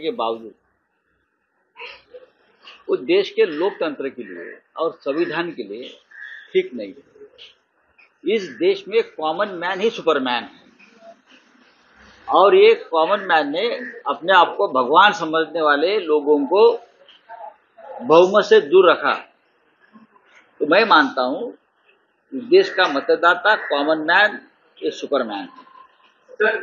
के बावजूद वो देश के लोकतंत्र के लिए और संविधान के लिए ठीक नहीं है। इस देश में कॉमन मैन ही सुपरमैन है और ये कॉमन मैन ने अपने आप को भगवान समझने वाले लोगों को बहुमत से दूर रखा। तो मैं मानता हूं देश का मतदाता कॉमन मैन ये सुपरमॅन। सर,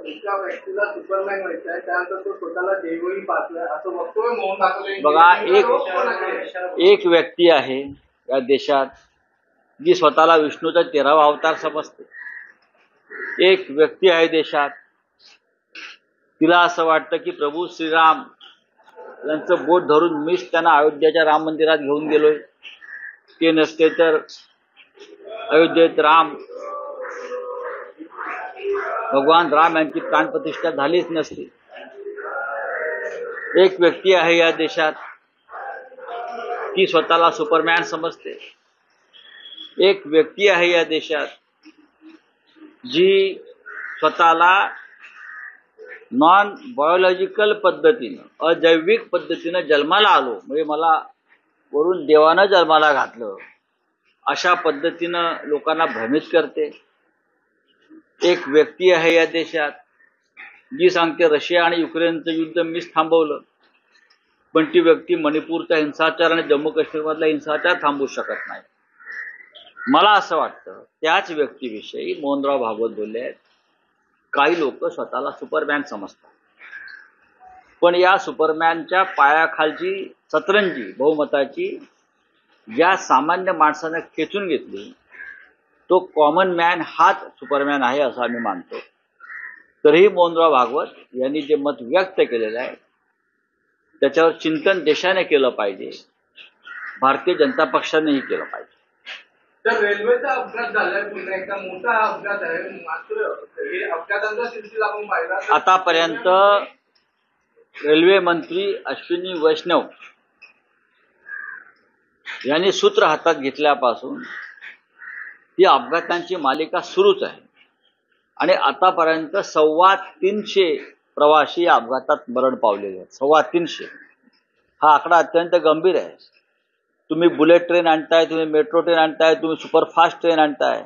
एका व्यक्तीला सुपरमॅन व्हायचं आहे त्यानंतर तो स्वतःला देवही पाहतोय असं वक्तव्य मोहन ठाकरे बघा, एक व्यक्ती आहे या देशात जी स्वतःला विष्णूचा 13वा अवतार समजते। एक व्यक्ती आहे देशात तिला असं वाटतं की प्रभू श्रीराम यांचं बोट धरून मीच त्यांना अयोध्येच्या राम मंदिरात घेऊन गेलोय, ते नसते तर अयोध्येत भगवान राम यांची प्राणप्रतिष्ठा झालीच नसती। एक व्यक्ती आहे या देशात ती स्वतःला सुपरमॅन समजते। एक व्यक्ती आहे या देशात जी स्वतःला नॉन बायोलॉजिकल पद्धतीनं अजैविक पद्धतीनं जन्माला आलो म्हणजे मला वरून देवानं जन्माला घातलं अशा पद्धतीनं लोकांना भ्रमित करते। एक व्यक्ती आहे या देशात जी सांगते रशिया आणि युक्रेनचं युद्ध मीच थांबवलं, पण ती व्यक्ती मणिपूरचा हिंसाचार आणि जम्मू काश्मीरमधला हिंसाचार थांबवू शकत नाही। मला असं वाटतं त्याच व्यक्तीविषयी मोहनराव भागवत बोलले आहेत, काही लोक स्वतःला सुपरमॅन समजतात, पण या सुपरमॅनच्या पायाखालची सतरंजी बहुमताची ज्या सामान्य माणसानं खेचून घेतली तो कॉमन मॅन हाच सुपरमॅन आहे असं आम्ही मानतो। तरीही मोहनराव भागवत यांनी जे मत व्यक्त केलेलं आहे त्याच्यावर चिंतन देशाने केलं पाहिजे, भारतीय जनता पक्षानेही केलं पाहिजे। तर रेल्वेचा अपघात झालाय, पुन्हा एकदा मोठा अपघात आहे, मात्र हे अपघातांचा सिलसिला आपण पाहिला आतापर्यंत रेल्वे मंत्री अश्विनी वैष्णव यांनी सूत्र हातात घेतल्यापासून ही अपघातांची मालिका सुरूच आहे आणि आतापर्यंत 350 प्रवासी या अपघातात मरण पावलेले आहेत। 350 हा आकडा अत्यंत गंभीर आहे। तुम्ही बुलेट ट्रेन आणताय, तुम्ही मेट्रो ट्रेन आणताय, तुम्ही सुपरफास्ट ट्रेन आणताय,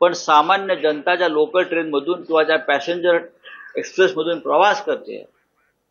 पण सामान्य जनता ज्या लोकल ट्रेनमधून किंवा ज्या पॅसेंजर एक्सप्रेसमधून प्रवास करते